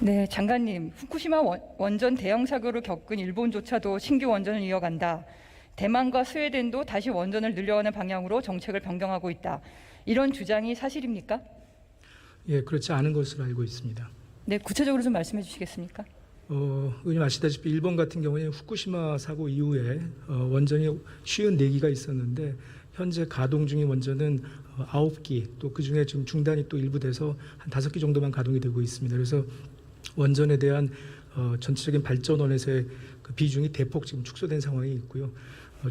네, 장관님, 후쿠시마 원전 대형 사고를 겪은 일본조차도 신규 원전을 이어간다. 대만과 스웨덴도 다시 원전을 늘려가는 방향으로 정책을 변경하고 있다. 이런 주장이 사실입니까? 예, 그렇지 않은 것으로 알고 있습니다. 네, 구체적으로 좀 말씀해 주시겠습니까? 의원님 아시다시피 일본 같은 경우에는 후쿠시마 사고 이후에 원전이 54기가 있었는데 현재 가동 중인 원전은 9기, 또 그중에 지금 중단이 또 일부 돼서 한 5기 정도만 가동이 되고 있습니다. 그래서 원전에 대한 전체적인 발전원에서의 그 비중이 대폭 지금 축소된 상황이 있고요.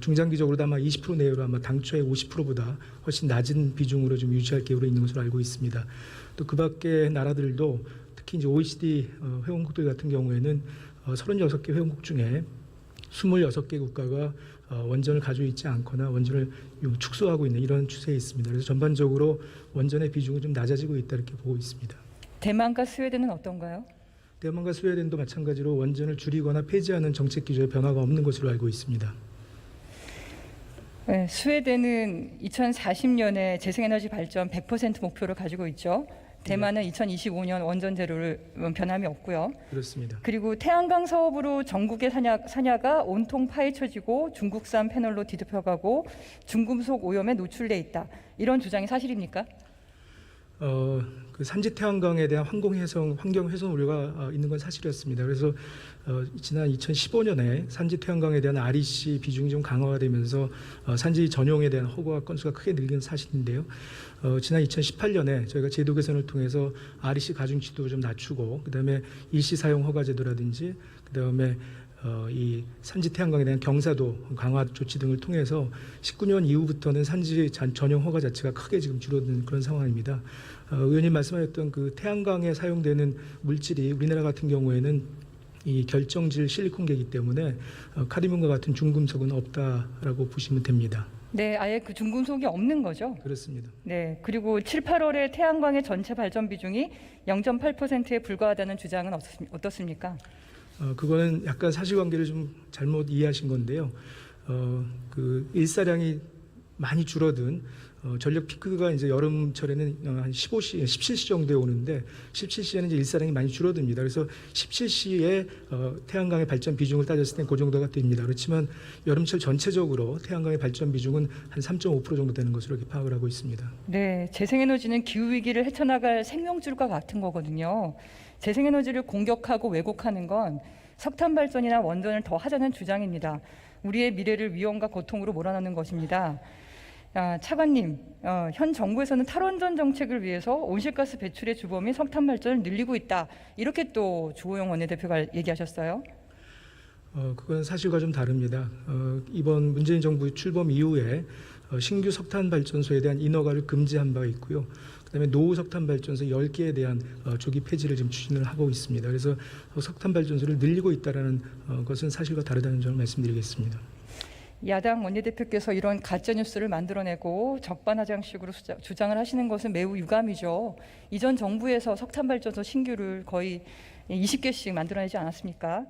중장기적으로도 아마 20% 내외로 아마 당초의 50%보다 훨씬 낮은 비중으로 좀 유지할 계획으로 있는 것으로 알고 있습니다. 또 그 밖의 나라들도 특히 이제 OECD 회원국들 같은 경우에는 36개 회원국 중에 26개 국가가 원전을 가지고 있지 않거나 원전을 축소하고 있는 이런 추세에 있습니다. 그래서 전반적으로 원전의 비중은 좀 낮아지고 있다 이렇게 보고 있습니다. 대만과 스웨덴은 어떤가요? 대만과 스웨덴도 마찬가지로 원전을 줄이거나 폐지하는 정책 기조에 변화가 없는 것으로 알고 있습니다. 네, 스웨덴은 2040년에 재생에너지 발전 100% 목표를 가지고 있죠. 대만은 2025년 원전 제로를 변함이 없고요. 그렇습니다. 그리고 태양광 사업으로 전국의 산야가 온통 파헤쳐지고 중국산 패널로 뒤덮여가고 중금속 오염에 노출돼 있다. 이런 주장이 사실입니까? 그 산지 태양광에 대한 환경 훼손 우려가 있는 건 사실이었습니다. 그래서 지난 2015년에 산지 태양광에 대한 REC 비중이 좀 강화가 되면서 산지 전용에 대한 허가 건수가 크게 늘긴 사실인데요. 지난 2018년에 저희가 제도 개선을 통해서 REC 가중치도 좀 낮추고 그다음에 일시 사용 허가 제도라든지 그다음에 이 산지 태양광에 대한 경사도 강화 조치 등을 통해서 19년 이후부터는 산지 전용 허가 자체가 크게 지금 줄어든 그런 상황입니다. 의원님 말씀하셨던 그 태양광에 사용되는 물질이 우리나라 같은 경우에는 이 결정질 실리콘계이기 때문에 카드뮴과 같은 중금속은 없다라고 보시면 됩니다. 네, 아예 그 중금속이 없는 거죠? 그렇습니다. 네, 그리고 7, 8월에 태양광의 전체 발전 비중이 0.8%에 불과하다는 주장은 어떻습니까? 그거는 약간 사실관계를 좀 잘못 이해하신 건데요. 그 일사량이 많이 줄어든 전력 피크가 이제 여름철에는 한 17시 정도에 오는데 17시에는 이제 일사량이 많이 줄어듭니다. 그래서 17시에 태양광의 발전 비중을 따졌을 때 그 정도가 됩니다. 그렇지만 여름철 전체적으로 태양광의 발전 비중은 한 3.5% 정도 되는 것으로 이렇게 파악을 하고 있습니다. 네, 재생에너지는 기후위기를 헤쳐나갈 생명줄과 같은 거거든요. 재생에너지를 공격하고 왜곡하는 건 석탄 발전이나 원전을 더 하자는 주장입니다. 우리의 미래를 위험과 고통으로 몰아넣는 것입니다. 차관님, 현 정부에서는 탈원전 정책을 위해서 온실가스 배출의 주범인 석탄 발전을 늘리고 있다. 이렇게 또 주호영 원내대표가 얘기하셨어요. 그건 사실과 좀 다릅니다. 이번 문재인 정부 출범 이후에 신규 석탄 발전소에 대한 인허가를 금지한 바 있고요. 그다음에 노후 석탄 발전소 10개에 대한 조기 폐지를 지금 추진을 하고 있습니다. 그래서 석탄 발전소를 늘리고 있다라는 것은 사실과 다르다는 점을 말씀드리겠습니다. 야당 원내대표께서 이런 가짜뉴스를 만들어내고 적반하장식으로 주장을 하시는 것은 매우 유감이죠. 이전 정부에서 석탄 발전소 신규를 거의 20개씩 만들어내지 않았습니까?